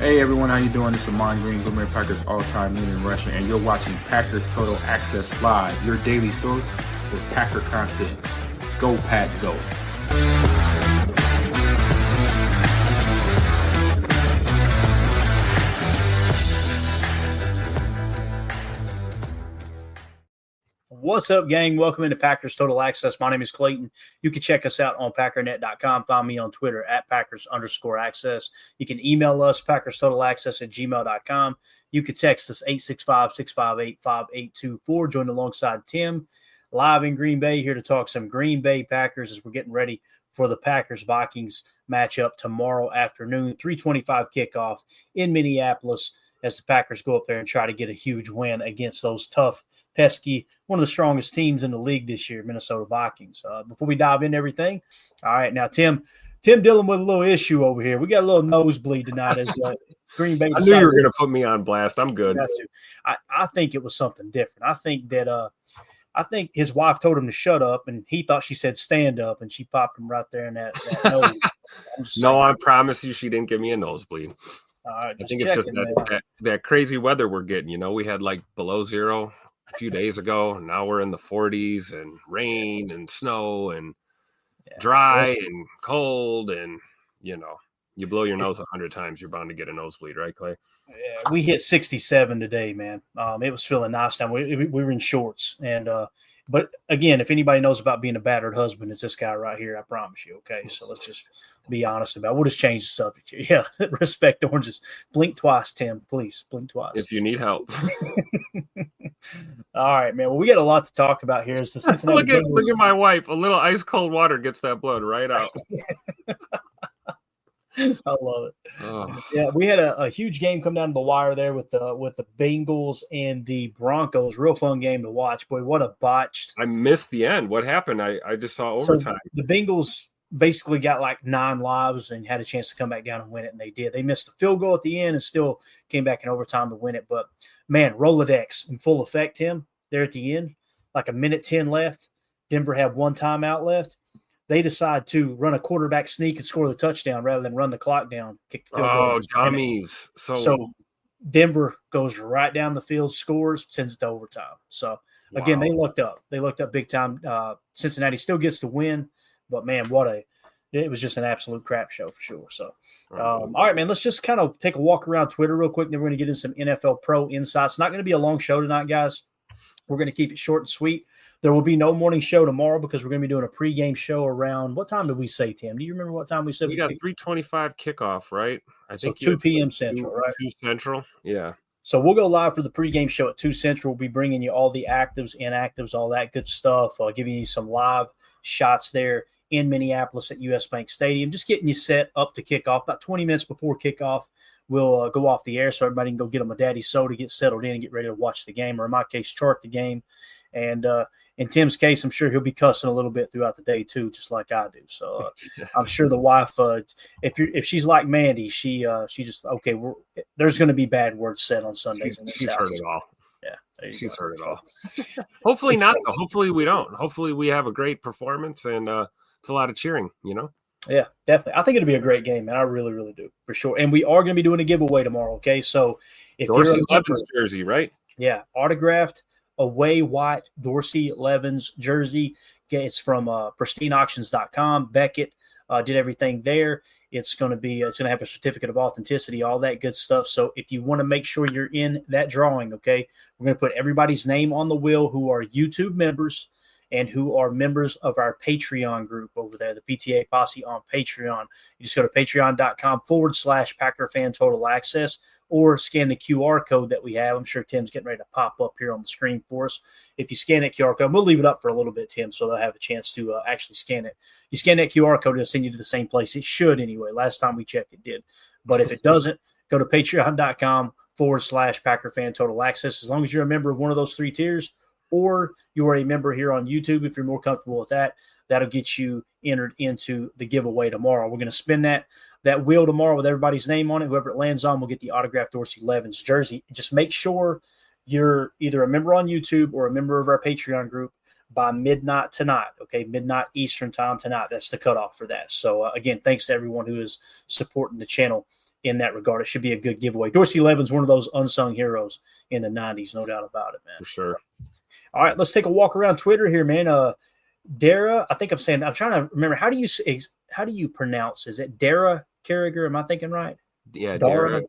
Hey everyone, how you doing? This is Amon Green, Green Bay Packers all-time leading rusher, and you're watching Packers Total Access Live, your daily source for Packer content. Go Pack, go! What's up, gang? Welcome into Packers Total Access. My name is Clayton. You can check us out on packernet.com. Find me on Twitter at Packers_access. You can email us, PackersTotalAccess@gmail.com. You can text us 865-658-5824. Join alongside Tim, live in Green Bay, here to talk some Green Bay Packers as we're getting ready for the Packers-Vikings matchup tomorrow afternoon, 3:25 kickoff in Minneapolis, as the Packers go up there and try to get a huge win against those tough, pesky, one of the strongest teams in the league this year, Minnesota Vikings. Before we dive into everything, all right, now Tim dealing with a little issue over here. We got a little nosebleed tonight as Green Bay. I knew you were going to put me on blast. I'm good. I think it was something different. I think his wife told him to shut up, and he thought she said stand up, and she popped him right there in that nose. No, I promise you she didn't give me a nosebleed. I think it's just that crazy weather we're getting. You know, we had like below zero a few days ago. Now we're in the 40s and rain and snow and dry and cold. And, you know, you blow your nose 100 times, you're bound to get a nosebleed, right, Clay? Yeah, we hit 67 today, man. It was feeling nice down. We were in shorts. And, but again, if anybody knows about being a battered husband, it's this guy right here. I promise you. Okay. So let's just be honest about it. We'll just change the subject here. Yeah. Respect oranges. Blink twice, Tim. Please blink twice. If you need help. All right, man. Well, we got a lot to talk about here. Look at my wife. A little ice cold water gets that blood right out. I love it. Oh. Yeah, we had a huge game come down to the wire there with the Bengals and the Broncos. Real fun game to watch. Boy, what a botched. I missed the end. What happened? I just saw overtime. So the Bengals basically got like 9 lives and had a chance to come back down and win it, and they did. They missed the field goal at the end and still came back in overtime to win it. But, man, Rolodex in full effect, Tim, there at the end, like 1:10 left. Denver had 1 timeout left. They decide to run a quarterback sneak and score the touchdown rather than run the clock down, kick the field goal. Oh, dummies. So Denver goes right down the field, scores, sends it to overtime. So, again, they looked up. They looked up big time. Cincinnati still gets the win, but, man, it was just an absolute crap show for sure. So, all right, man, let's just kind of take a walk around Twitter real quick, and then we're going to get into some NFL Pro insights. It's not going to be a long show tonight, guys. We're going to keep it short and sweet. There will be no morning show tomorrow because we're going to be doing a pregame show around – what time did we say, Tim? Do you remember what time we said? We got 3:25 kickoff, right? I think 2 p.m. Central, right? 2 Central, yeah. So we'll go live for the pregame show at 2 Central. We'll be bringing you all the actives, inactives, all that good stuff, giving you some live shots there in Minneapolis at US Bank Stadium, just getting you set up to kickoff. About 20 minutes before kickoff, we'll go off the air so everybody can go get them a daddy soda, get settled in, and get ready to watch the game, or in my case, chart the game. And in Tim's case, I'm sure he'll be cussing a little bit throughout the day too, just like I do. So I'm sure the wife, if she's like Mandy, she just okay. There's going to be bad words said on Sundays. She's heard it all. Yeah, she's heard it all. Hopefully not. Though. Hopefully we don't. Hopefully we have a great performance and it's a lot of cheering. You know. Yeah, definitely. I think it'll be a great game, man. I really, really do, for sure. And we are going to be doing a giveaway tomorrow. Okay, so if Dorsey Levens jersey, right? Yeah, autographed. Away white Dorsey Levens jersey. It's from pristineauctions.com. Beckett did everything there. It's going to have a certificate of authenticity, all that good stuff. So if you want to make sure you're in that drawing, okay, we're going to put everybody's name on the wheel who are YouTube members and who are members of our Patreon group over there, the PTA Posse on Patreon. You just go to patreon.com/Packer Fan Total Access, or scan the QR code that we have. I'm sure Tim's getting ready to pop up here on the screen for us. If you scan that QR code, we'll leave it up for a little bit, Tim, so they'll have a chance to actually scan it. You scan that QR code, it'll send you to the same place. It should anyway. Last time we checked, it did. But if it doesn't, go to patreon.com/Packer Fan Total Access. As long as you're a member of one of those 3 tiers, or you are a member here on YouTube, if you're more comfortable with that, that'll get you entered into the giveaway tomorrow. We're going to spin that wheel tomorrow with everybody's name on it. Whoever it lands on will get the autographed Dorsey Levens jersey. Just make sure you're either a member on YouTube or a member of our Patreon group by midnight tonight, okay? Midnight Eastern time tonight. That's the cutoff for that. So, again, thanks to everyone who is supporting the channel in that regard. It should be a good giveaway. Dorsey Levin's one of those unsung heroes in the 90s, no doubt about it, man. For sure. All right, let's take a walk around Twitter here, man. Dara, I think I'm trying to remember, how do you pronounce? Is it Dara Carragher? Am I thinking right? Yeah, Dara, I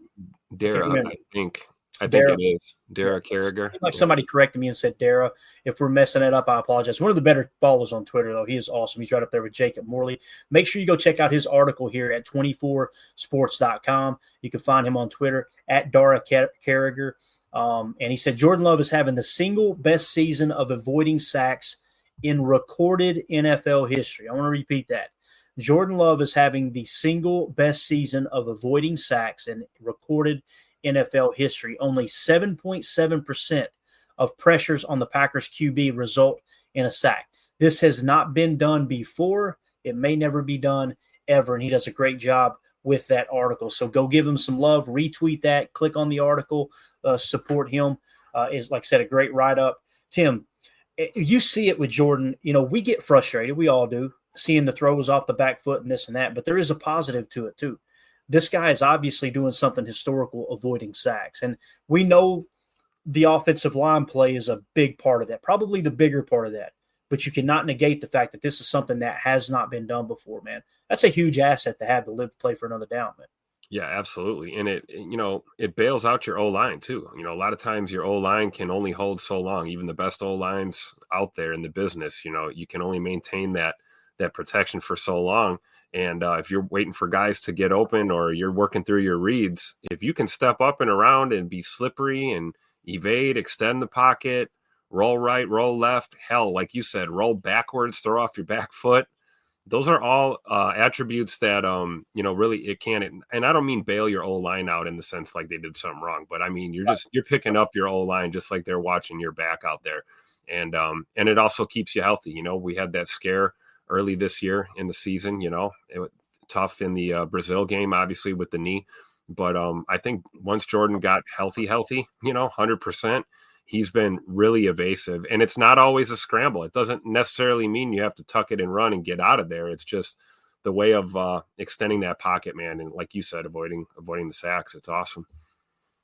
think Dara. it is Dara Carragher. Seemed like somebody corrected me and said Dara. If we're messing it up, I apologize. One of the better followers on Twitter, though. He is awesome. He's right up there with Jacob Morley. Make sure you go check out his article here at 24sports.com. You can find him on Twitter at Dara Carragher. And he said Jordan Love is having the single best season of avoiding sacks in recorded NFL history. I want to repeat that. Jordan Love is having the single best season of avoiding sacks in recorded NFL history. Only 7.7% of pressures on the Packers QB result in a sack. This has not been done before. It may never be done ever, and he does a great job with that article. So go give him some love, retweet that, click on the article, support him. Is, like I said, a great write-up. Tim, you see it with Jordan. You know, we get frustrated. We all do, seeing the throws off the back foot and this and that, but there is a positive to it too. This guy is obviously doing something historical, avoiding sacks. And we know the offensive line play is a big part of that, probably the bigger part of that. But you cannot negate the fact that this is something that has not been done before, man. That's a huge asset to have to live play for another down, man. Yeah, absolutely. And it bails out your O-line too. You know, a lot of times your O-line can only hold so long. Even the best O-lines out there in the business, you know, you can only maintain that protection for so long. And if you're waiting for guys to get open or you're working through your reads, if you can step up and around and be slippery and evade, extend the pocket, roll right, roll left, hell, like you said, roll backwards, throw off your back foot. Those are all attributes that, really it can. And I don't mean bail your O-line out in the sense like they did something wrong, but I mean, you're picking up your O-line just like they're watching your back out there. And it also keeps you healthy. You know, we had that scare early this year in the season, you know, it was tough in the Brazil game, obviously with the knee. But I think once Jordan got healthy, 100%, he's been really evasive. And it's not always a scramble. It doesn't necessarily mean you have to tuck it and run and get out of there. It's just the way of extending that pocket, man. And like you said, avoiding the sacks. It's awesome.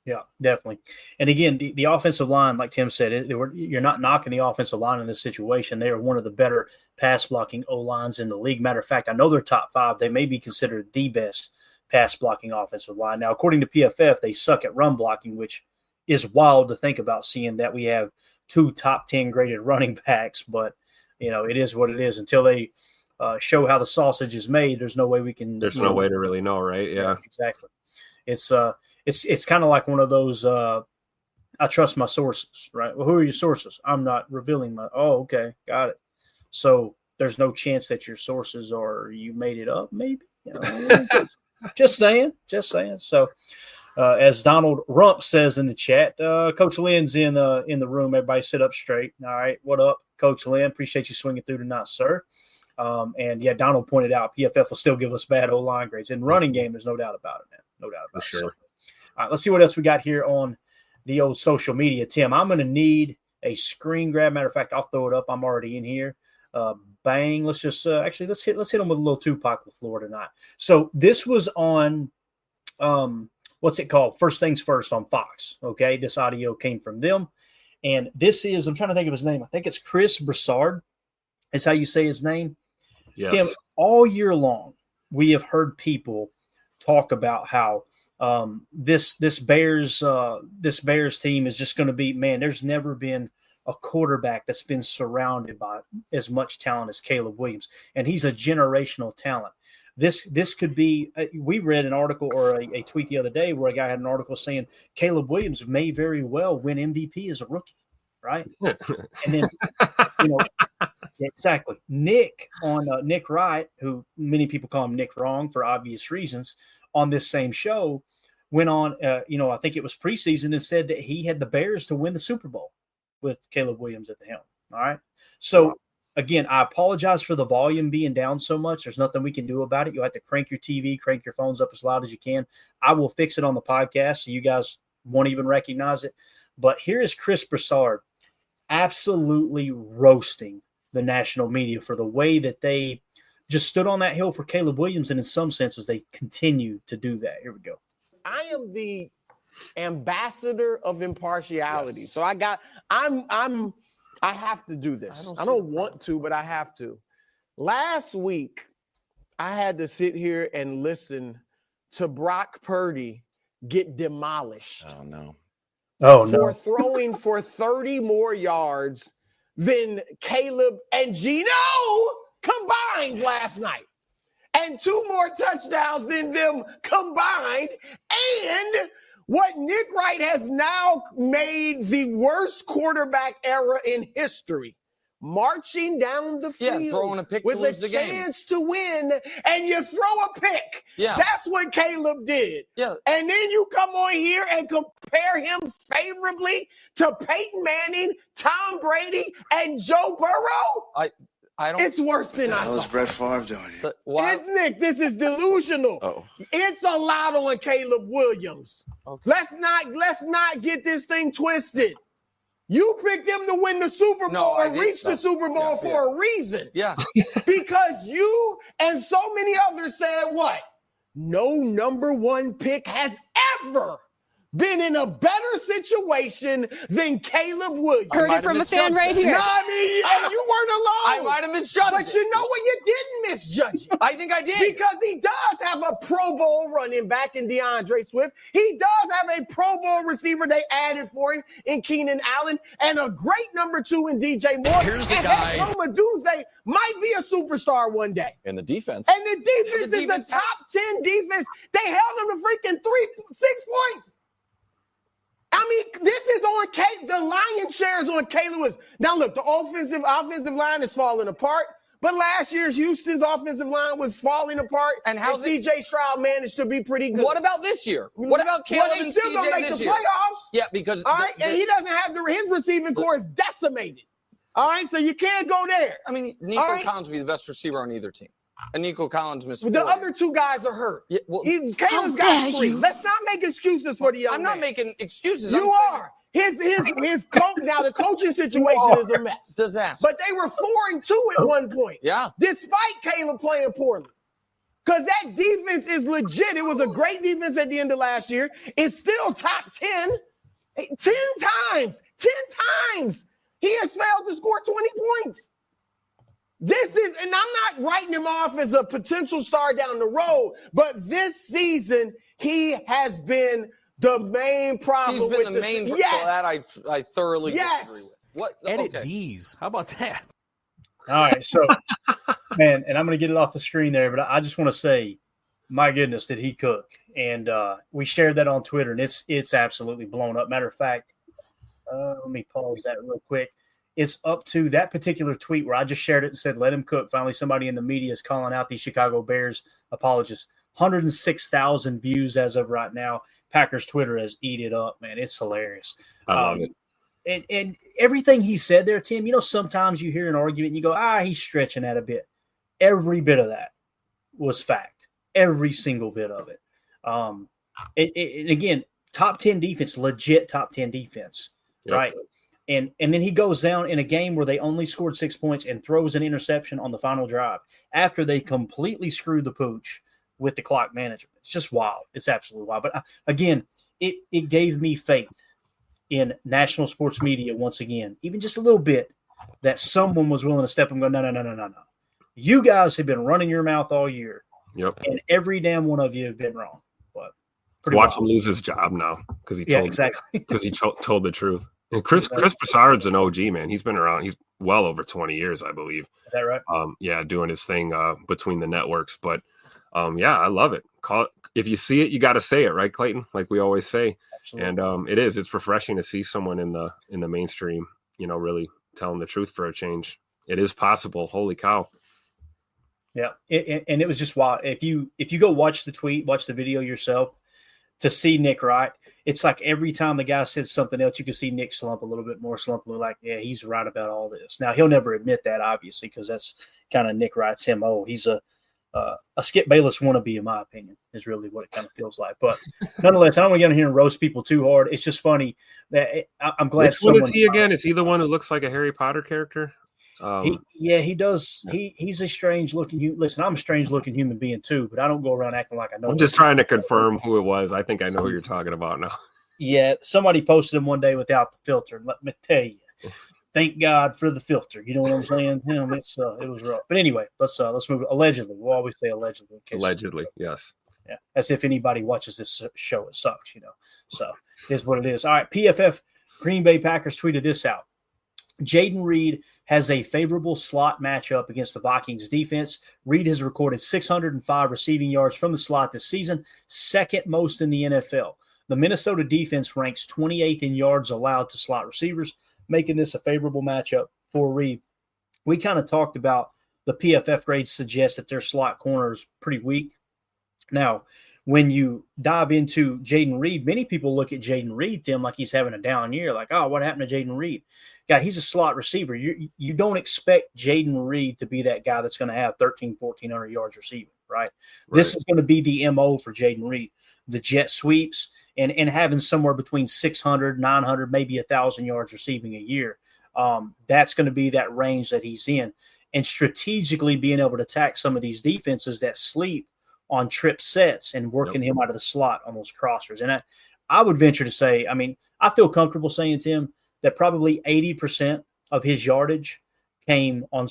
Yeah, definitely. And again, the offensive line, like Tim said, you're not knocking the offensive line in this situation. They are one of the better pass blocking O-lines in the league. Matter of fact, I know they're top 5. They may be considered the best pass blocking offensive line. Now, according to PFF, they suck at run blocking, which is wild to think about, seeing that we have 2 top 10 graded running backs. But, you know, it is what it is. Until they show how the sausage is made, there's no way we can. There's no way to really know, right? Yeah, exactly. It's kind of like one of those, I trust my sources, right? Well, who are your sources? I'm not revealing my, okay, got it. So there's no chance that your sources are, you made it up, maybe? You know, just saying. So as Donald Rump says in the chat, Coach Lynn's in the room. Everybody sit up straight. All right, what up, Coach Lynn? Appreciate you swinging through tonight, sir. And yeah, Donald pointed out PFF will still give us bad O-line grades. In running game, there's no doubt about it, man. No doubt about it. Sure. So, all right, let's see what else we got here on the old social media. Tim, I'm going to need a screen grab. Matter of fact, I'll throw it up. I'm already in here. Bang. Let's just let's hit them with a little Tupac LaFleur tonight. So this was on what's it called? First Things First on Fox. Okay, this audio came from them, and this is, I'm trying to think of his name. I think it's Chris Broussard. Is how you say his name. Yes. Tim, all year long we have heard people talk about how this Bears team is just going to be, man, there's never been a quarterback that's been surrounded by as much talent as Caleb Williams, and he's a generational talent. This could be, we read an article or a tweet the other day where a guy had an article saying Caleb Williams may very well win MVP as a rookie, right? And then, exactly. Nick Wright, who many people call him Nick Wrong for obvious reasons, on this same show, went on, I think it was preseason, and said that he had the Bears to win the Super Bowl with Caleb Williams at the helm. All right. So, again, I apologize for the volume being down so much. There's nothing we can do about it. You'll have to crank your TV, crank your phones up as loud as you can. I will fix it on the podcast so you guys won't even recognize it. But here is Chris Broussard absolutely roasting the national media for the way that they just stood on that hill for Caleb Williams, and in some senses, they continue to do that. Here we go. I am the ambassador of impartiality. Yes. So I have to do this. I don't want to, but I have to. Last week, I had to sit here and listen to Brock Purdy get demolished. Oh no. Oh for no. throwing for 30 more yards than Caleb and Geno combined last night. And 2 more touchdowns than them combined. And what Nick Wright has now made the worst quarterback era in history. Marching down the field throwing a pick with to lose the game. chance to win, and you throw a pick. Yeah. That's what Caleb did. Yeah. And then you come on here and compare him favorably to Peyton Manning, Tom Brady, and Joe Burrow? I don't. It's worse than I How is thought. Brett Favre doing here? But why? It's Nick, this is delusional. Oh. It's a lot on Caleb Williams. Okay. Let's not get this thing twisted. You picked them to win the Super No, Bowl I or didn't. reach the No. Super Bowl Yeah, for a reason. Yeah. Because you and so many others said what? No number 1 pick has ever been in a better situation than Caleb Williams. Heard might it from a have fan right here. No, I mean, and you weren't I alone. might have misjudged But it. you know what? You didn't misjudge it. I think I did. Because he does have a Pro Bowl running back in DeAndre Swift. He does have a Pro Bowl receiver they added for him in Keenan Allen and a great number 2 in DJ Moore. Here's the and guy- Rome Odunze might be a superstar one day. In the defense. And the defense The is defense the top 10 defense. They held him to freaking 6 points. I mean, this is on the lion's share is on Caleb Williams. Now look, the offensive line is falling apart. But last year's Houston's offensive line was falling apart, And how's it- CJ Stroud managed to be pretty good. What about this year? What about Well, Caleb they and still gonna CJ make this the year? playoffs? Yeah, because All right, and he doesn't have his receiving core is decimated. All right, so you can't go there. I mean, Nico All right. Collins would be the best receiver on either team. And Nico Collins missed The 4. other 2 guys are hurt. Yeah, well, Caleb's dare got 3. you. Let's not make excuses for the young I'm not man. making excuses. You are. His coach now the coaching situation is a mess. Disaster. But they were 4-2 at one point, Yeah. despite Caleb playing poorly. Because that defense is legit. It was a great defense at the end of last year. It's still top 10. 10 times. 10 times. He has failed to score 20 points. This is, and I'm not writing him off as a potential star down the road, but this season, he has been the main problem. He's been with the main. Yes. So that I thoroughly Yes. disagree with. What? Edit Okay. D's. How about that? All right, so man, and I'm going to get it off the screen there, but I just want to say, my goodness, did he cook? And we shared that on Twitter, and it's absolutely blown up. Matter of fact, let me pause that real quick. It's up to that particular tweet where I just shared it and said, "Let him cook." Finally, somebody in the media is calling out these Chicago Bears apologists. 106,000 views as of right now. Packers Twitter has eat it up, man. It's hilarious. I love it. And everything he said there, Tim, sometimes you hear an argument and you go, he's stretching that a bit. Every bit of that was fact. Every single bit of it. And again, top 10 defense, legit top 10 defense, Yep. right? And then he goes down in a game where they only scored 6 points and throws an interception on the final drive after they completely screwed the pooch with the clock management. It's just wild. It's absolutely wild. But again, it gave me faith in national sports media once again, even just a little bit, that someone was willing to step up and go, no. You guys have been running your mouth all year, Yep. and every damn one of you have been wrong. But Watch him lose his job now because he told exactly. because he told the truth. And Chris Broussard's an OG, man. He's been around. He's well over 20 years, I believe. Is that right? Doing his thing between the networks. But I love it. If you see it, you got to say it, right, Clayton? Like we always say. Absolutely. And it's refreshing to see someone in the mainstream, really telling the truth for a change. It is possible. Holy cow. Yeah. And it was just wild. If you go watch the tweet, watch the video yourself, to see Nick Wright, it's like every time the guy says something else, you can see Nick slump a little bit more, like, yeah, he's right about all this. Now, he'll never admit that, obviously, because that's kind of Nick Wright's MO. He's a Skip Bayless wannabe, in my opinion, is really what it kind of feels like. But nonetheless, I don't want to get in here and roast people too hard. It's just funny that I'm glad Which one is he again? Is he the one who looks like a Harry Potter character? He does. He's a strange looking. Listen, I'm a strange looking human being too, but I don't go around acting like I know. I'm just trying to confirm who it was. I think I know who you're talking about now. Yeah, somebody posted him one day without the filter. And let me tell you, thank God for the filter. You know what I'm saying? It was rough. But anyway, let's move. Allegedly, we'll always say allegedly. Allegedly, yes. Yeah, as if anybody watches this show, it sucks. So here's what it is. All right, PFF Green Bay Packers tweeted this out. Jayden Reed has a favorable slot matchup against the Vikings defense. Reed has recorded 605 receiving yards from the slot this season, second most in the NFL. The Minnesota defense ranks 28th in yards allowed to slot receivers, making this a favorable matchup for Reed. We kind of talked about the PFF grades suggest that their slot corner is pretty weak. Now, when you dive into Jayden Reed, many people look at Jayden Reed, Tim, like he's having a down year. Like, oh, what happened to Jayden Reed? Guy, he's a slot receiver. You don't expect Jayden Reed to be that guy that's going to have 1,400 yards receiving, right? This is going to be the MO for Jayden Reed. The jet sweeps and having somewhere between 600, 900, maybe 1,000 yards receiving a year. That's going to be that range that he's in. And strategically being able to attack some of these defenses that sleep on trip sets and working him out of the slot on those crossers. And I would venture to say, I mean, I feel comfortable saying, Tim, that probably 80% of his yardage came on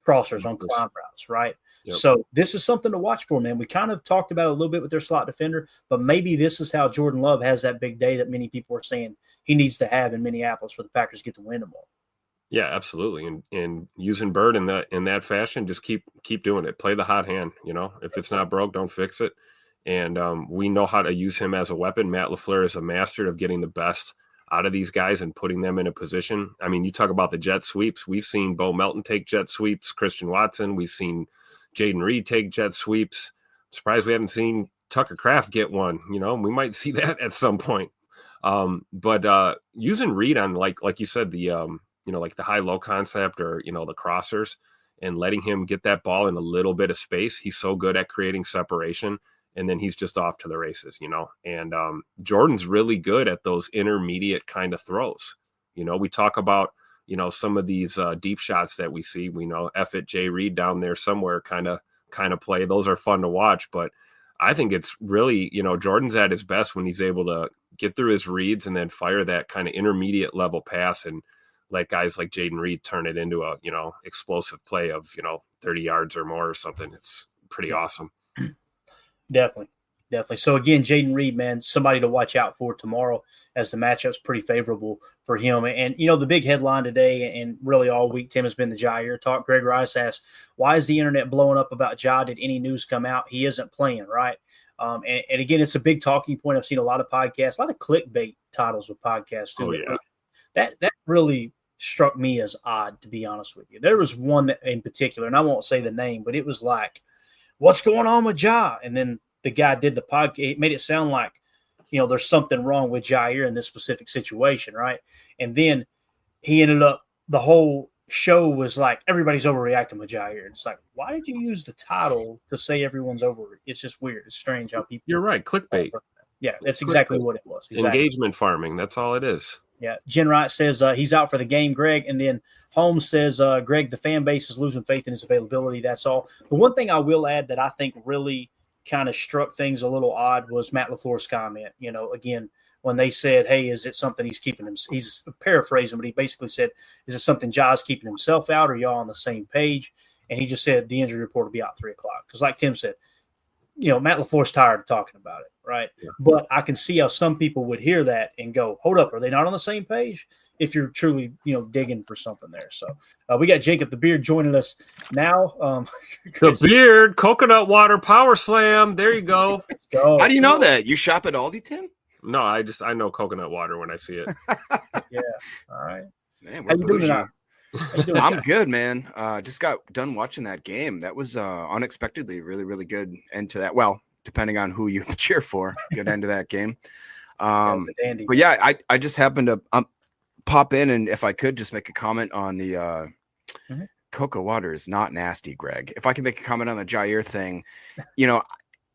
crossers, on climb routes, right? Yep. So this is something to watch for, man. We kind of talked about it a little bit with their slot defender, but maybe this is how Jordan Love has that big day that many people are saying he needs to have in Minneapolis for the Packers to get the win tomorrow. Yeah, absolutely. And using Bird in that fashion, just keep doing it. Play the hot hand. If it's not broke, don't fix it. And we know how to use him as a weapon. Matt LaFleur is a master of getting the best out of these guys and putting them in a position. I mean, you talk about the jet sweeps. We've seen Bo Melton take jet sweeps, Christian Watson. We've seen Jayden Reed take jet sweeps. I'm surprised we haven't seen Tucker Kraft get one. We might see that at some point. But using Reed on like you said, the like the high-low concept or, the crossers and letting him get that ball in a little bit of space. He's so good at creating separation, and then he's just off to the races, And Jordan's really good at those intermediate kind of throws. We talk about, some of these deep shots that we see. We know Jay Reed down there somewhere kind of play. Those are fun to watch, but I think it's really, Jordan's at his best when he's able to get through his reads and then fire that kind of intermediate level pass and let guys like Jayden Reed turn it into a, explosive play of, 30 yards or more or something. It's pretty awesome. Definitely. So again, Jayden Reed, man, somebody to watch out for tomorrow as the matchup's pretty favorable for him. And, the big headline today and really all week, Tim, has been the Jair talk. Greg Rice asked, why is the internet blowing up about Ja? Did any news come out? He isn't playing, right? And again, it's a big talking point. I've seen a lot of podcasts, a lot of clickbait titles with podcasts too. Oh, yeah. That really struck me as odd, to be honest with you. There was one that in particular, and I won't say the name, but it was like, what's going on with Ja? And then the guy did the podcast. It made it sound like, there's something wrong with Jair in this specific situation, right? And then he ended up, the whole show was like, everybody's overreacting with Jair. It's like, why did you use the title to say everyone's over? It's just weird. It's strange how people. You're right. Clickbait. Yeah, that's exactly what it was. Exactly. Engagement farming. That's all it is. Yeah, Jen Wright says he's out for the game, Greg. And then Holmes says, Greg, the fan base is losing faith in his availability. That's all. The one thing I will add that I think really kind of struck things a little odd was Matt LaFleur's comment. Again, when they said, hey, is it something he's keeping him? He's paraphrasing, but he basically said, is it something Ja's keeping himself out or y'all on the same page? And he just said the injury report will be out 3:00. Because like Tim said, Matt LaFleur's tired of talking about it, right? Yeah. But I can see how some people would hear that and go, hold up, are they not on the same page? If you're truly, digging for something there. So we got Jacob the Beard joining us now. The Beard, coconut water power slam. There you go. Let's go. How do you know that? You shop at Aldi, Tim? No, I know coconut water when I see it. Yeah. All right. Man, How you doing tonight? I'm good, man. Just got done watching that game. That was unexpectedly really, really good end to that. Well, depending on who you cheer for, good end to that game. But yeah, I just happened to pop in, and if I could just make a comment on the cocoa water is not nasty, Greg. If I could make a comment on the Jair thing,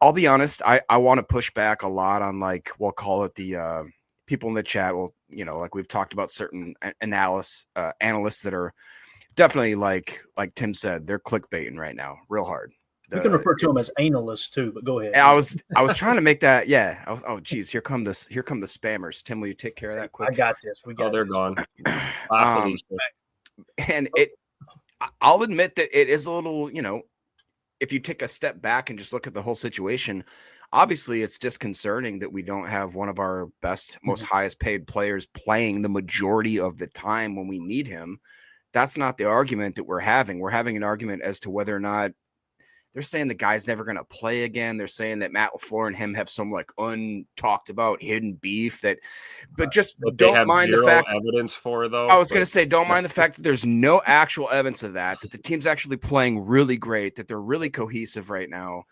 I'll be honest. I want to push back a lot on, like, we'll call it the people in the chat. Well, like we've talked about certain analysts that are definitely like Tim said, they're clickbaiting right now, real hard. We can refer to them as analists too, but go ahead. I was trying to make that. Yeah. Oh, geez. Here come the spammers. Tim, will you take care of that quick? I got this. They're gone. And I'll admit that it is a little, if you take a step back and just look at the whole situation, obviously it's disconcerting that we don't have one of our best, most highest paid players playing the majority of the time when we need him. That's not the argument that we're having. We're having an argument as to whether or not they're saying the guy's never going to play again. They're saying that Matt LaFleur and him have some like untalked about hidden beef but don't mind the fact evidence for though. I was going to say, don't mind the fact that there's no actual evidence of that the team's actually playing really great, that they're really cohesive right now.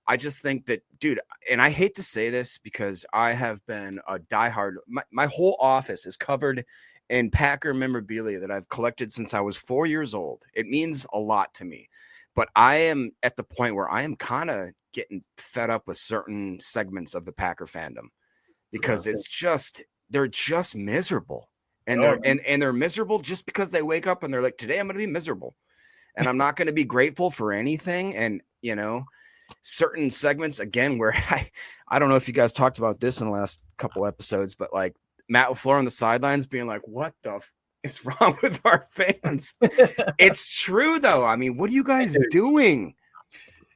I just think that, dude, and I hate to say this because I have been a diehard. My whole office is covered in Packer memorabilia that I've collected since I was 4 years old. It means a lot to me. But I am at the point where I am kind of getting fed up with certain segments of the Packer fandom because they're just miserable. And they're miserable just because they wake up and they're like, today I'm going to be miserable and I'm not going to be grateful for anything. And, certain segments again, where I don't know if you guys talked about this in the last couple episodes, but like Matt LaFleur on the sidelines being like, what the is wrong with our fans? It's true though. I mean, what are you guys doing?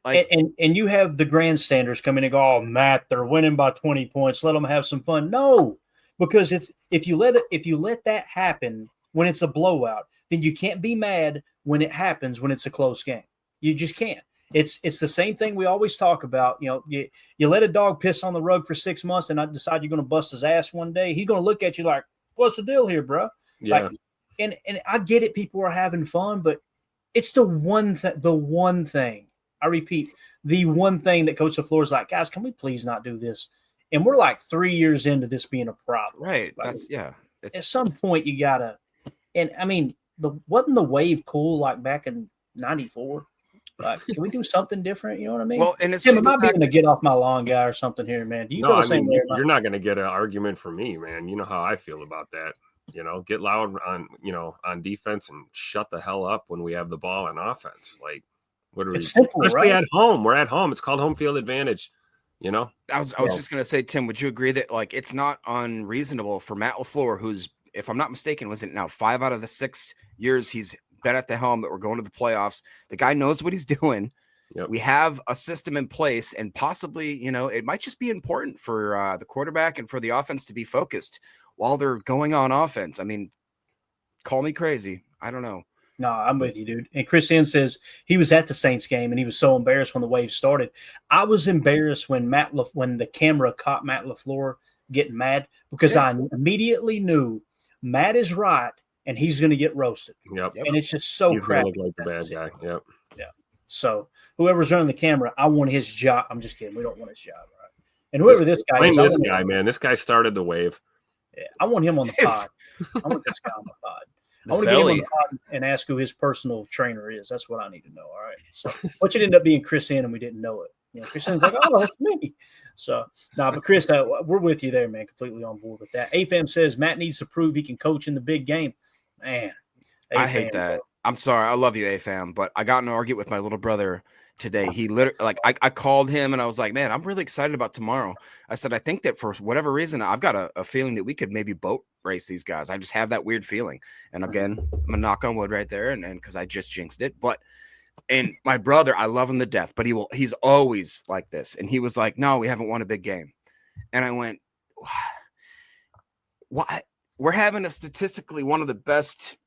Like, and you have the grandstanders coming and go, oh, Matt, they're winning by 20 points. Let them have some fun. No, because if you let that happen when it's a blowout, then you can't be mad when it happens when it's a close game. You just can't. It's the same thing we always talk about. You let a dog piss on the rug for 6 months and not decide you're going to bust his ass one day. He's going to look at you like, what's the deal here, bro? Yeah. Like, and I get it. People are having fun, but it's the one thing. I repeat, the one thing that Coach LaFleur is like, guys, can we please not do this? And we're like 3 years into this being a problem. Right. Like, At some point you gotta. And I mean, wasn't the wave cool like back in '94? Like, can we do something different? You know what I mean? Well, and it's Tim, just am I being a get off my lawn guy or something here, man? Do you feel the same way? You're not going to get an argument from me, man. You know how I feel about that. Get loud on defense and shut the hell up when we have the ball on offense. Like, what are we? It's simple, especially right? at home. We're at home. It's called home field advantage. I was just going to say, Tim, would you agree that like it's not unreasonable for Matt LaFleur, who's, if I'm not mistaken, was it now 5 out of the 6 years he's been at the helm that we're going to the playoffs? The guy knows what he's doing. Yep. We have a system in place, and possibly, it might just be important for the quarterback and for the offense to be focused while they're going on offense. I mean, call me crazy. I don't know. No, I'm with you, dude. And Chris N says he was at the Saints game and he was so embarrassed when the wave started. I was embarrassed when when the camera caught Matt LaFleur getting mad because I immediately knew Matt is right and he's going to get roasted. Yep. And it's just so crappy. Look like the bad guy. Yep. Yeah. So whoever's running the camera, I want his job. I'm just kidding. We don't want his job, right? And whoever this guy is, this guy, man, this guy started the wave. Yeah, I want him on the pod. I want this guy on the pod. I want to get him on the pod and ask who his personal trainer is. That's what I need to know. All right. So what you end up being Chris N, and we didn't know it. Chris N's like, oh, that's me. So but Chris, we're with you there, man. Completely on board with that. AFAM says Matt needs to prove he can coach in the big game. Man, AFAM, I hate that. I'm sorry. I love you, AFAM, but I got in an argument with my little brother today. He literally, I called him and I was like, man, I'm really excited about tomorrow. I said, I think that for whatever reason, I've got a feeling that we could maybe boat race these guys. I just have that weird feeling. And again, I'm gonna knock on wood right there, and because I just jinxed it. And my brother, I love him to death, but he's always like this. And he was like, no, we haven't won a big game. And I went, what? We're having statistically one of the best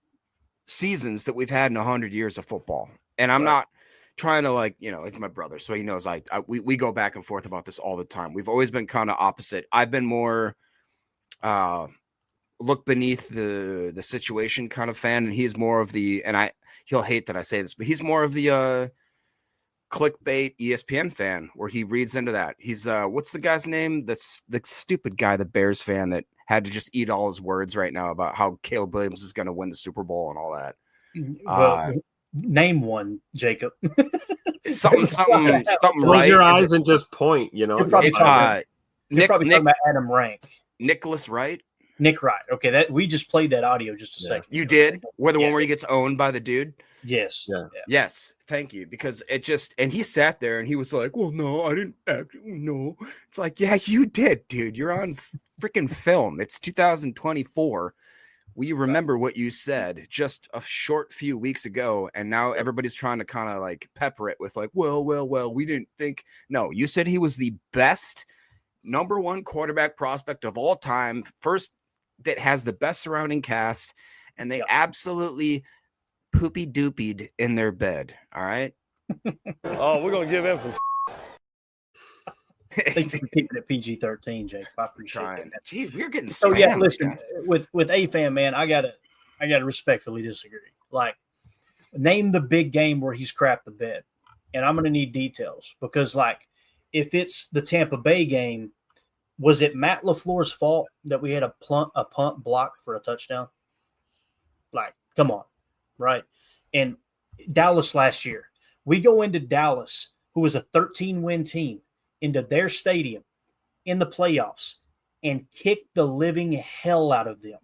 seasons that we've had in 100 years of football. And I'm not trying to it's my brother. So he knows we go back and forth about this all the time. We've always been kind of opposite. I've been more look beneath the situation kind of fan. And he's more of he'll hate that I say this, but he's more of the clickbait ESPN fan where he reads into that. He's what's the guy's name? That's the stupid guy, the Bears fan that had to just eat all his words right now about how Caleb Williams is going to win the Super Bowl and all that. Well, name one, Jacob. something Close right. your eyes and just point. You're probably talking about Adam Rank. Nicholas Wright. Nick Wright. Okay, that we just played that audio just a second. You ago. did? Where the Yeah. one where he gets owned by the dude? Yes. Yeah. Yes, thank you. Because it just, and he sat there and he was like, well, no, I didn't act. No. It's like, yeah, you did, dude. You're on freaking film. It's 2024. We remember what you said just a short few weeks ago. And now everybody's trying to kind of like pepper it with like, well, we didn't think. No, you said he was the best number one quarterback prospect of all time. First, that has the best surrounding cast. And they absolutely poopy doopied in their bed. All right. Oh, we're gonna give him some. Thanks for keeping it PG-13, Jake. I appreciate Trying. that. Gee, we're getting So yeah, spammed, listen, guys. with AFAM, man, I gotta respectfully disagree. Like, name the big game where he's crapped the bed, and I'm gonna need details because, like, if it's the Tampa Bay game, was it Matt LaFleur's fault that we had a punt block for a touchdown? Like, come on, right? And Dallas last year, we go into Dallas, who was a 13-win team, into their stadium in the playoffs and kick the living hell out of them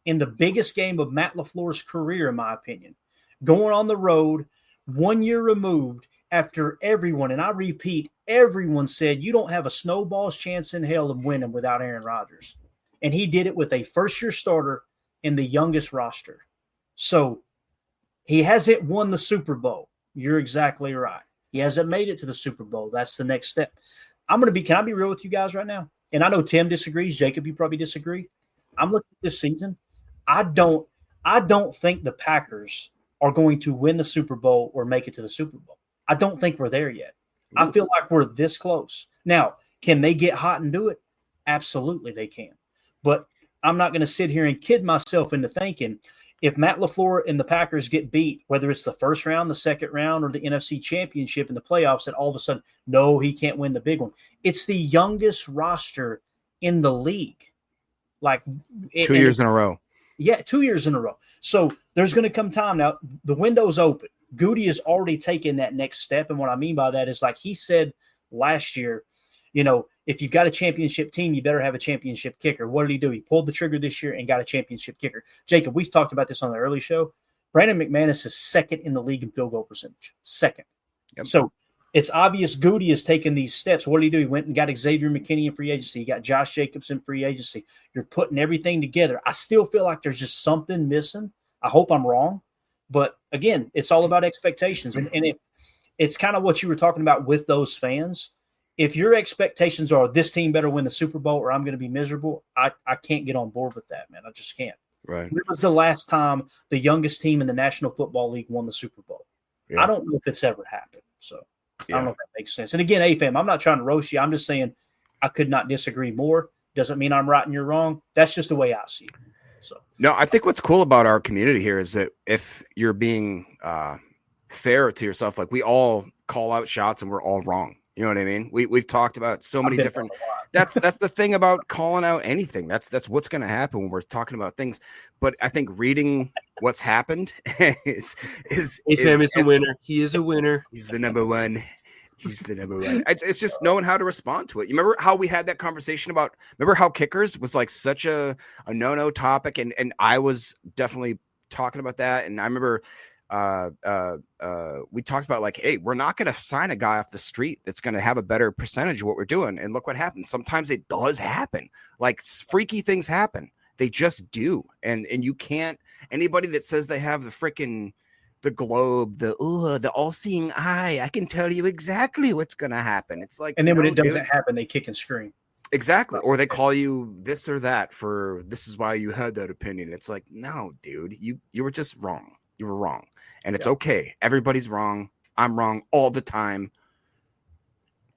in the biggest game of Matt LaFleur's career, in my opinion. Going on the road, 1 year removed after everyone, and I repeat, everyone said you don't have a snowball's chance in hell of winning without Aaron Rodgers. And he did it with a first-year starter in the youngest roster. So he hasn't won the Super Bowl. You're exactly right. He hasn't made it to the Super Bowl. That's the next step. Can I be real with you guys right now? And I know Tim disagrees. Jacob, you probably disagree. I'm looking at this season. I don't think the Packers are going to win the Super Bowl or make it to the Super Bowl. I don't think we're there yet. I feel like we're this close. Now, can they get hot and do it? Absolutely they can. But I'm not going to sit here and kid myself into thinking if Matt LaFleur and the Packers get beat, whether it's the first round, the second round, or the NFC Championship in the playoffs, that all of a sudden, no, he can't win the big one. It's the youngest roster in the league. Like 2 years in a row. Yeah, 2 years in a row. So there's going to come time now. The window's open. Goody has already taken that next step. And what I mean by that is, like he said last year, if you've got a championship team, you better have a championship kicker. What did he do? He pulled the trigger this year and got a championship kicker. Jacob, we talked about this on the early show. Brandon McManus is second in the league in field goal percentage. Second. Yep. So it's obvious Goody has taken these steps. What did he do? He went and got Xavier McKinney in free agency. He got Josh Jacobs in free agency. You're putting everything together. I still feel like there's just something missing. I hope I'm wrong. But again, it's all about expectations. And it's kind of what you were talking about with those fans. If your expectations are this team better win the Super Bowl or I'm going to be miserable, I can't get on board with that, man. I just can't. Right. When was the last time the youngest team in the National Football League won the Super Bowl? Yeah. I don't know if it's ever happened. So I don't know if that makes sense. And again, AFAM, I'm not trying to roast you. I'm just saying I could not disagree more. Doesn't mean I'm right and you're wrong. That's just the way I see it. So no, I think what's cool about our community here is that if you're being fair to yourself, like we all call out shots and we're all wrong. You know what I mean? We've talked about so many different. That's the thing about calling out anything. That's what's going to happen when we're talking about things. But I think reading what's happened is a winner. He is a winner. He's the number one. He's the number one. It's just knowing how to respond to it. You remember how we had that conversation about? Remember how kickers was like such a no topic, and I was definitely talking about that. And I remember. We talked about like, hey, we're not going to sign a guy off the street that's going to have a better percentage of what we're doing. And look what happens. Sometimes it does happen. Like freaky things happen. They just do. And you can't, anybody that says they have the globe, the all-seeing eye, I can tell you exactly what's going to happen. It's like, and then when it doesn't happen, they kick and scream. Exactly. Or they call you this or that for, this is why you had that opinion. It's like, no, dude, you were just wrong. You were wrong. And it's okay. Everybody's wrong. I'm wrong all the time.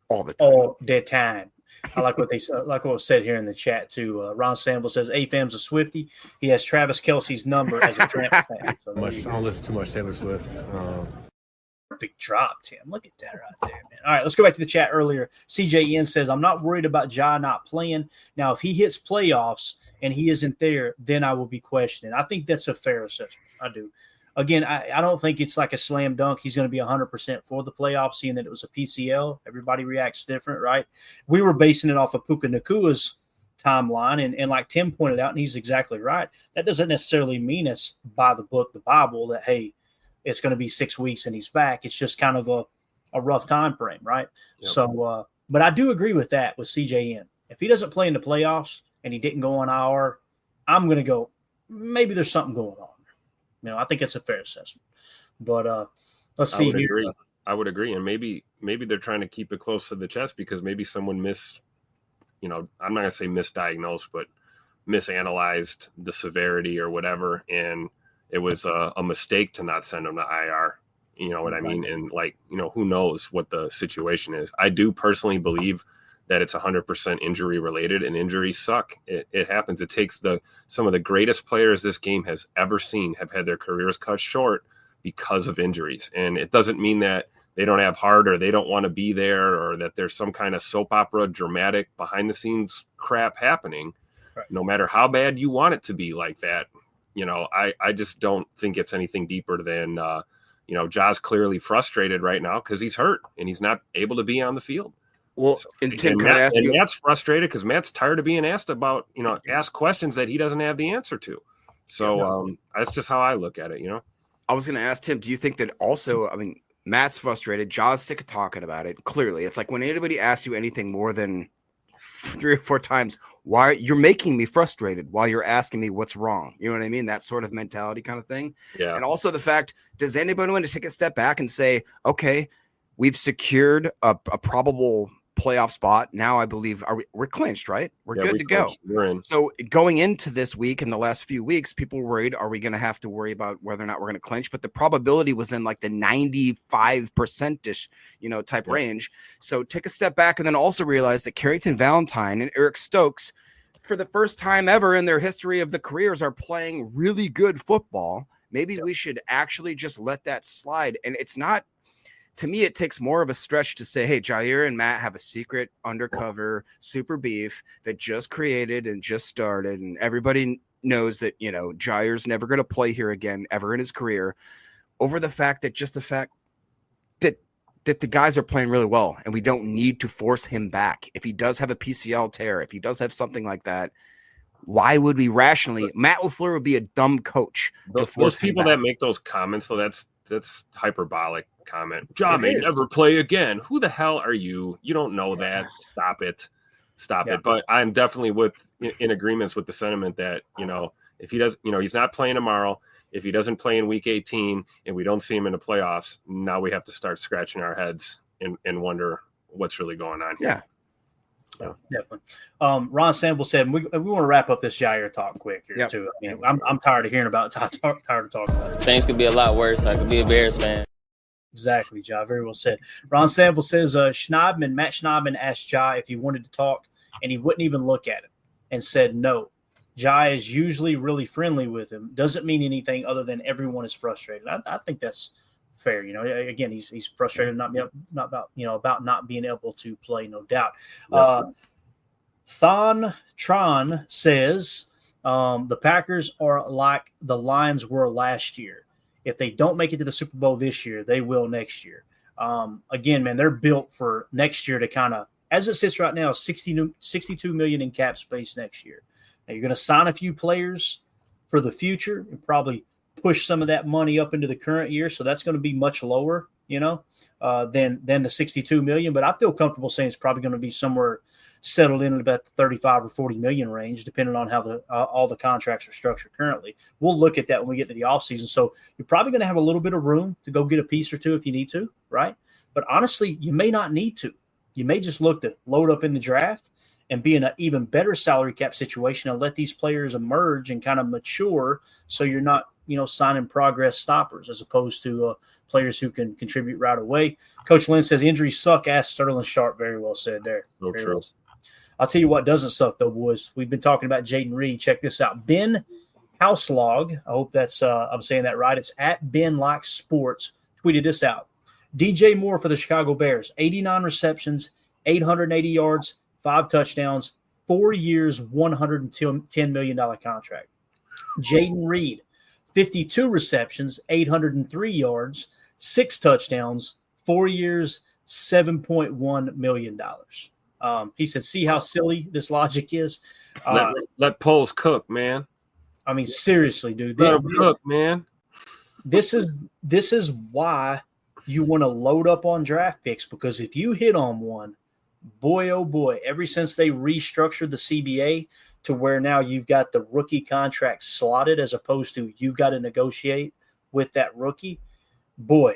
All the time. All the time. I like what they like what was said here in the chat too. Ron Sample says AFAM's a Swiftie. He has Travis Kelce's number as a Tramp fan. So I don't listen too much Taylor Swift. Perfect drop, Tim. Look at that right there, man. All right, let's go back to the chat earlier. CJN says, I'm not worried about Ja not playing. Now, if he hits playoffs and he isn't there, then I will be questioning. I think that's a fair assessment. I do. Again, I don't think it's like a slam dunk. He's going to be 100% for the playoffs, seeing that it was a PCL. Everybody reacts different, right? We were basing it off of Puka Nakua's timeline. And like Tim pointed out, and he's exactly right, that doesn't necessarily mean it's by the book, the Bible, that, hey, it's going to be 6 weeks and he's back. It's just kind of a rough time frame, right? Yep. So, but I do agree with that with CJN. If he doesn't play in the playoffs and he didn't go on IR, I'm going to go, maybe there's something going on. I think it's a fair assessment. But let's see here. I would agree. And maybe they're trying to keep it close to the chest because maybe someone I'm not going to say misdiagnosed, but misanalyzed the severity or whatever. And it was a mistake to not send him to IR. You know what I mean? And who knows what the situation is. I do personally believe that it's 100% injury related, and injuries suck. It happens. It takes some of the greatest players this game has ever seen have had their careers cut short because of injuries. And it doesn't mean that they don't have heart or they don't want to be there or that there's some kind of soap opera, dramatic behind the scenes crap happening. Right. No matter how bad you want it to be like that. I just don't think it's anything deeper than, Ja's clearly frustrated right now because he's hurt and he's not able to be on the field. Well, and Tim, can I ask you? Matt's frustrated because Matt's tired of being asked about, ask questions that he doesn't have the answer to. So that's just how I look at it, I was going to ask Tim, do you think that also, Matt's frustrated, Ja's sick of talking about it. Clearly, it's like when anybody asks you anything more than 3 or 4 times, why you're making me frustrated while you're asking me what's wrong. You know what I mean? That sort of mentality kind of thing. Yeah. And also the fact, does anybody want to take a step back and say, okay, we've secured a probable playoff spot. Now I believe we're clinched, right? We're good to go. We're in. So going into this week and the last few weeks, people were worried, are we going to have to worry about whether or not we're going to clinch? But the probability was in like the 95%ish, type range. So take a step back and then also realize that Carrington Valentine and Eric Stokes, for the first time ever in their history of the careers, are playing really good football. Maybe we should actually just let that slide. And it's not, to me, it takes more of a stretch to say, hey, Jair and Matt have a secret undercover super beef that just created and just started. And everybody knows that, Jair's never going to play here again ever in his career, over the fact that the guys are playing really well and we don't need to force him back. If he does have a PCL tear, if he does have something like that, why would we rationally? Matt LaFleur would be a dumb coach. Those people that make those comments, so that's hyperbolic comment. Ja may never play again. Who the hell are you? You don't know that. Stop it. But I'm definitely in agreements with the sentiment that, if he does, he's not playing tomorrow. If he doesn't play in week 18 and we don't see him in the playoffs, now we have to start scratching our heads and wonder what's really going on here. Yeah. So, definitely. Ron Sample said we want to wrap up this Jair talk quick here too. I'm tired of hearing about it. Tired of talking about it. Things could be a lot worse. I could be a Bears fan. Exactly, Ja. Very well said. Ron Sample says Matt Schneidman asked Ja if he wanted to talk, and he wouldn't even look at him and said no. Ja is usually really friendly with him. Doesn't mean anything other than everyone is frustrated. I think that's fair. Again, he's frustrated about not being able to play, no doubt. Thon Tron says the Packers are like the Lions were last year. If they don't make it to the Super Bowl this year, they will next year. Again, man, they're built for next year to kind of, as it sits right now, $62 million in cap space next year. Now you're going to sign a few players for the future and probably push some of that money up into the current year. So that's going to be much lower, than the $62 million. But I feel comfortable saying it's probably going to be somewhere settled in at about the 35 or 40 million range, depending on how all the contracts are structured currently. We'll look at that when we get to the offseason. So you're probably going to have a little bit of room to go get a piece or two if you need to, right? But honestly, you may not need to. You may just look to load up in the draft and be in an even better salary cap situation and let these players emerge and kind of mature so you're not, signing progress stoppers as opposed to players who can contribute right away. Coach Lynn says injuries suck. Ask Sterling Sharp. Very well said there. No true. Well. I'll tell you what doesn't suck, though, boys. We've been talking about Jaden Reed. Check this out. Ben Houselog, I hope that's I'm saying that right. It's at Ben Likes Sports. Tweeted this out. DJ Moore for the Chicago Bears, 89 receptions, 880 yards, 5 touchdowns, 4 years, $110 million contract. Jaden Reed, 52 receptions, 803 yards, 6 touchdowns, 4 years, $7.1 million. He said, "See how silly this logic is." Let polls cook, man. I mean, seriously, dude. Let them cook, man. This is why you want to load up on draft picks, because if you hit on one, boy, oh boy, ever since they restructured the CBA to where now you've got the rookie contract slotted as opposed to you've got to negotiate with that rookie, boy.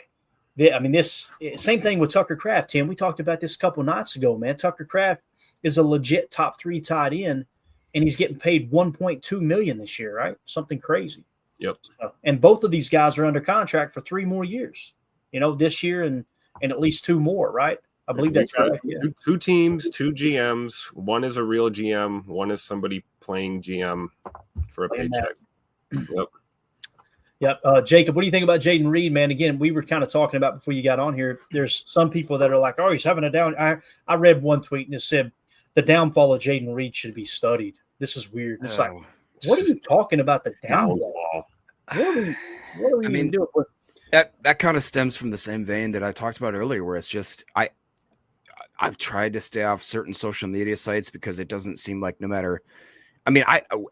This same thing with Tucker Kraft, Tim. We talked about this a couple nights ago, man. Tucker Kraft is a legit top 3 tight end, and he's getting paid $1.2 million this year, right? Something crazy. Yep. And both of these guys are under contract for 3 more years, this year and at least 2 more, right? I believe that's right. Yeah. 2 teams, 2 GMs. One is a real GM. One is somebody playing GM for a paycheck. Yep. Jacob, what do you think about Jayden Reed, man? Again, we were kind of talking about before you got on here. There's some people that are like, oh, he's having a down. I read one tweet and it said the downfall of Jayden Reed should be studied. This is weird. It's like, what are you talking about the downfall? What are we even doing? That kind of stems from the same vein that I talked about earlier, where it's just I've tried to stay off certain social media sites because it doesn't seem like no matter.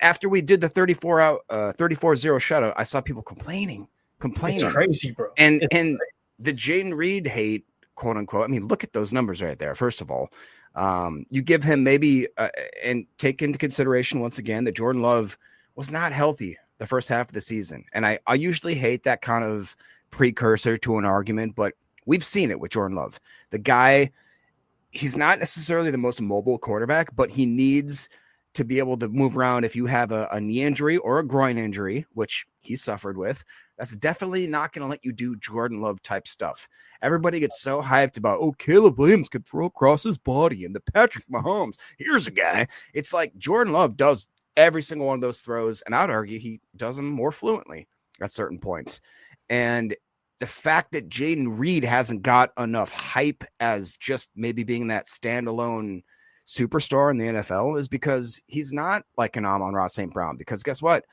After we did the 34-0 shutout, I saw people complaining. It's crazy, bro. And the Jayden Reed hate, quote unquote. I mean, look at those numbers right there. First of all, you give him maybe and take into consideration once again that Jordan Love was not healthy the first half of the season, and I usually hate that kind of precursor to an argument, but we've seen it with Jordan Love. The guy, he's not necessarily the most mobile quarterback, but he needs to be able to move around. If you have a knee injury or a groin injury, which he suffered with, that's definitely not going to let you do Jordan Love type stuff. Everybody gets so hyped about, oh, Caleb Williams could throw across his body and the Patrick Mahomes. Here's a guy. It's like Jordan Love does every single one of those throws, and I'd argue he does them more fluently at certain points. And the fact that Jayden Reed hasn't got enough hype as just maybe being that standalone superstar in the NFL is because he's not like an Amon-Ra St. Brown. Because guess what?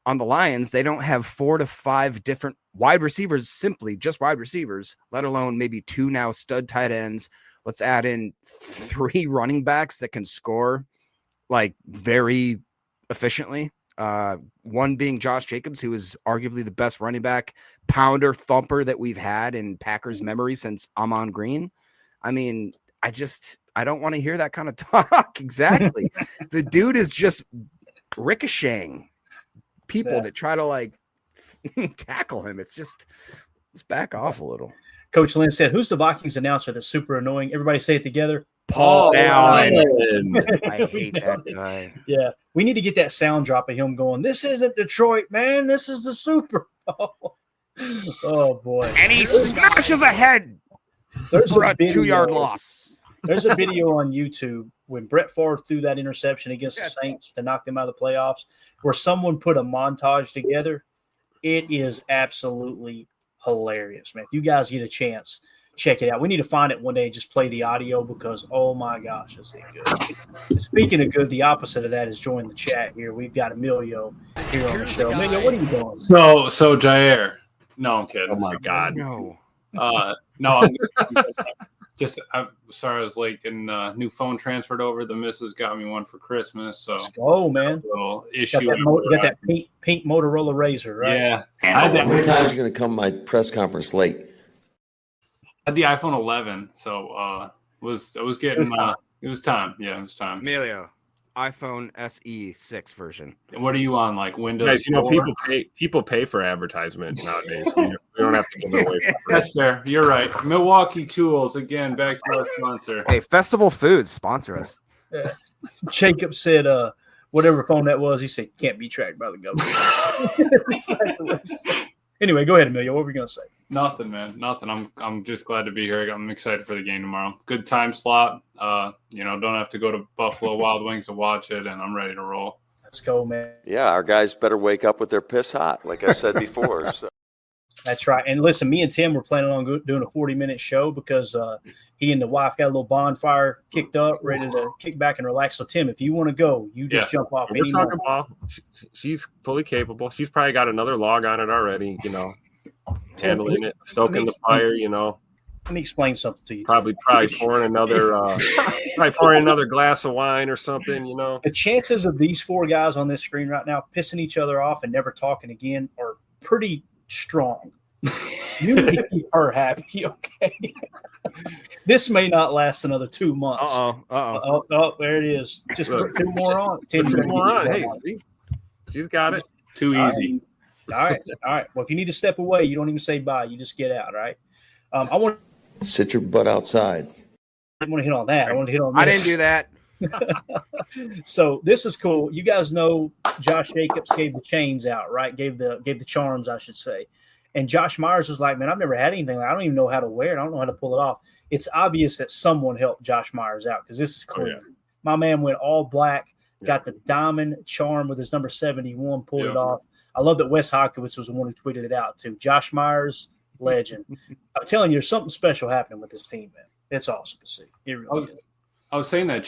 On the Lions, they don't have 4 to 5 different wide receivers, simply just wide receivers, let alone maybe 2 now stud tight ends. Let's add in 3 running backs that can score like very efficiently. One being Josh Jacobs, who is arguably the best running back pounder thumper that we've had in Packers memory since Amon Green. I mean, I don't want to hear that kind of talk. Exactly. The dude is just ricocheting people that try to like tackle him. It's back off a little. Coach Lynn said, who's the Vikings announcer that's super annoying? Everybody say it together. Paul Allen. I hate that guy. Yeah. We need to get that sound drop of him going, this isn't Detroit, man. This is the Super Bowl. Oh, boy. And he smashes ahead for a 2-yard loss. There's a video on YouTube when Brett Favre threw that interception against the Saints to knock them out of the playoffs, where someone put a montage together. It is absolutely hilarious, man. If you guys get a chance, check it out. We need to find it one day and just play the audio because, oh my gosh, is it good. And speaking of good, the opposite of that is join the chat here. We've got Emilio here on the show. Emilio, what are you doing? So Jair. No, I'm kidding. Oh my God. No. No, I'm sorry I was late getting a new phone transferred over. The missus got me one for Christmas. So Let's go, man. a little issue. You got that pink Motorola Razor, right? Yeah. How many times are you going to come to my press conference late? I had the iPhone 11, so I was getting it was time. Yeah, it was time. Emilio, iPhone SE 6 version. And what are you on? Like Windows? Guys, 4? people pay for advertisement nowadays. We don't have to give it away for free. That's fair. You're right. Milwaukee Tools again. Back to our sponsor. Hey, Festival Foods sponsor us. Yeah. Jacob said, whatever phone that was, he said can't be tracked by the government. Anyway, go ahead, Emilio. What were you going to say? Nothing, man. Nothing. I'm just glad to be here. I'm excited for the game tomorrow. Good time slot. Don't have to go to Buffalo Wild Wings to watch it, and I'm ready to roll. Let's go, man. Yeah, our guys better wake up with their piss hot, like I said before. So. That's right. And listen, me and Tim were planning on doing a 40-minute show because he and the wife got a little bonfire kicked up, ready to kick back and relax. So, Tim, if you want to go, you just jump off. We're talking about she's fully capable. She's probably got another log on it already, handling it, stoking the fire, Let me explain something to you. Probably pouring another glass of wine or something, you know. The chances of these four guys on this screen right now pissing each other off and never talking again are pretty strong. You need to keep her happy, okay? This may not last another 2 months. Oh, there it is. Just put 2 more on. 10 more on. Hey, see? She's got it. Too easy. All right. Well, if you need to step away, you don't even say bye. You just get out, all right? I want Sit your butt outside. I want to hit on that. I want to hit on this. I didn't do that. So this is cool. You guys know Josh Jacobs gave the chains out, right? Gave the charms, I should say. And Josh Myers was like, man, I've never had anything. I don't even know how to wear it. I don't know how to pull it off. It's obvious that someone helped Josh Myers out because this is clean. Oh, yeah. My man went all black, got the diamond charm with his number 71, pulled it off. I love that Wes Hawkins was the one who tweeted it out too. Josh Myers, legend. I'm telling you, there's something special happening with this team, man. It's awesome to see. It really is. I was saying that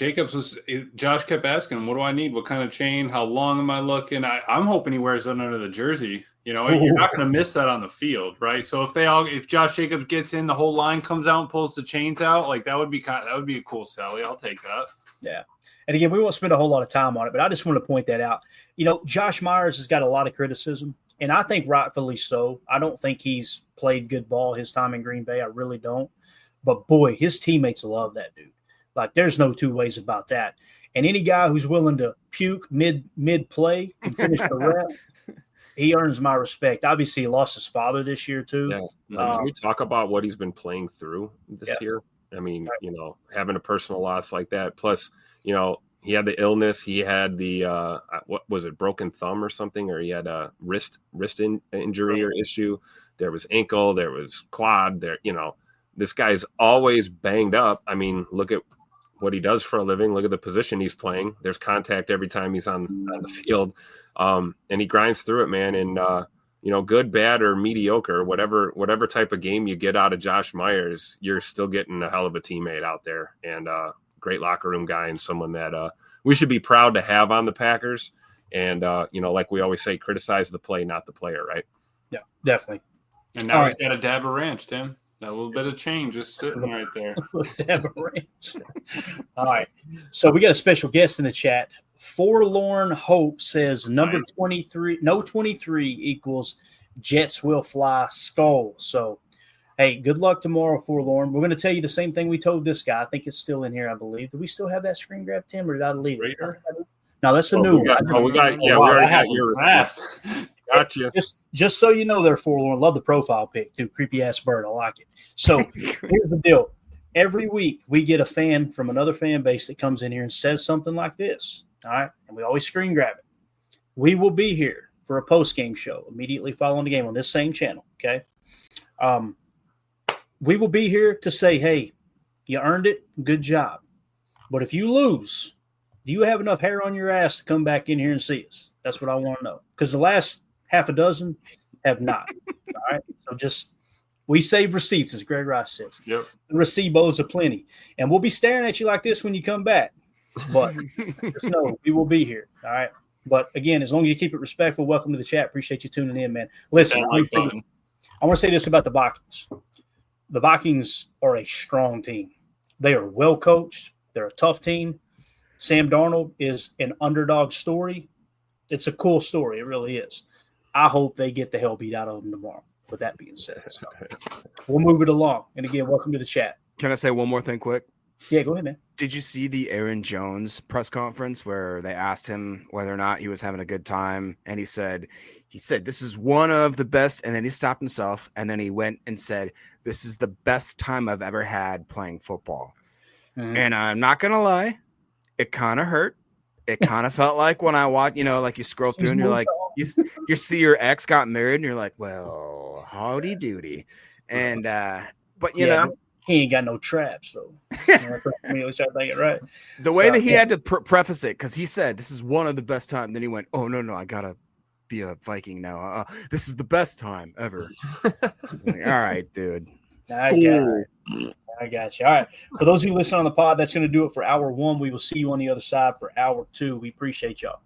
Josh kept asking him, what do I need? What kind of chain? How long am I looking? I'm hoping he wears it under the jersey. You know, you're not going to miss that on the field, right? So if Josh Jacobs gets in, the whole line comes out and pulls the chains out, like that would be a cool Sally. I'll take that. Yeah. And again, we won't spend a whole lot of time on it, but I just want to point that out. You know, Josh Myers has got a lot of criticism, and I think rightfully so. I don't think he's played good ball his time in Green Bay. I really don't. But boy, his teammates love that dude. Like, there's no two ways about that. And any guy who's willing to puke mid play and finish the rep, he earns my respect. Obviously, he lost his father this year too. Yeah. Can we talk about what he's been playing through this year? I mean, you know, having a personal loss like that. Plus, you know, he had the illness. He had the what was it, broken thumb or something, or he had a wrist injury or issue. There was ankle. There was quad. There, you know, this guy's always banged up. I mean, look at what he does for a living. Look at the position he's playing. There's contact every time he's on the field, and he grinds through it, man. And you know, good, bad, or mediocre, whatever type of game you get out of Josh Myers, you're still getting a hell of a teammate out there, and great locker room guy, and someone that we should be proud to have on the Packers. And you know, like we always say, criticize the play, not the player, right? Yeah, definitely. And now he's got a dab of ranch, Tim. That little bit of change is sitting right there. All right. So we got a special guest in the chat. Forlorn Hope says number 23, no 23 equals Jets will fly skull. So, hey, good luck tomorrow, Forlorn. We're going to tell you the same thing we told this guy. I think it's still in here, I believe. Do we still have that screen grab, Tim, or did I leave it? No, that's the new one. We already got your fast. Gotcha. Just so you know, there, Forlorn. Love the profile pic, dude. Creepy ass bird. I like it. So here's the deal. Every week we get a fan from another fan base that comes in here and says something like this. All right. And we always screen grab it. We will be here for a post-game show immediately following the game on this same channel. Okay. We will be here to say, hey, you earned it. Good job. But if you lose, do you have enough hair on your ass to come back in here and see us? That's what I want to know. Because the last half a dozen have not. All right. So we save receipts, as Greg Rice says. Yep. The receivos are plenty. And we'll be staring at you like this when you come back. But just know we will be here. All right. But again, as long as you keep it respectful, welcome to the chat. Appreciate you tuning in, man. Listen, I want to say this about the Vikings. The Vikings are a strong team. They are well coached. They're a tough team. Sam Darnold is an underdog story. It's a cool story. It really is. I hope they get the hell beat out of them tomorrow. With that being said, so we'll move it along. And again, welcome to the chat. Can I say one more thing quick? Yeah, go ahead, man. Did you see the Aaron Jones press conference where they asked him whether or not he was having a good time? And he said, this is one of the best. And then he stopped himself. And then he went and said, this is the best time I've ever had playing football. Mm-hmm. And I'm not going to lie. It kind of hurt. It kind of felt like when I watch, you know, like you scroll through and you're like, you see your ex got married and you're like, well, howdy doody. And, but you know, he ain't got no traps, though. Right. The way that he had to preface it, because he said, this is one of the best times. Then he went, oh, no, I got to be a Viking now. This is the best time ever. Like, all right, dude. I got you. All right. For those of you listening on the pod, that's going to do it for hour one. We will see you on the other side for hour two. We appreciate y'all.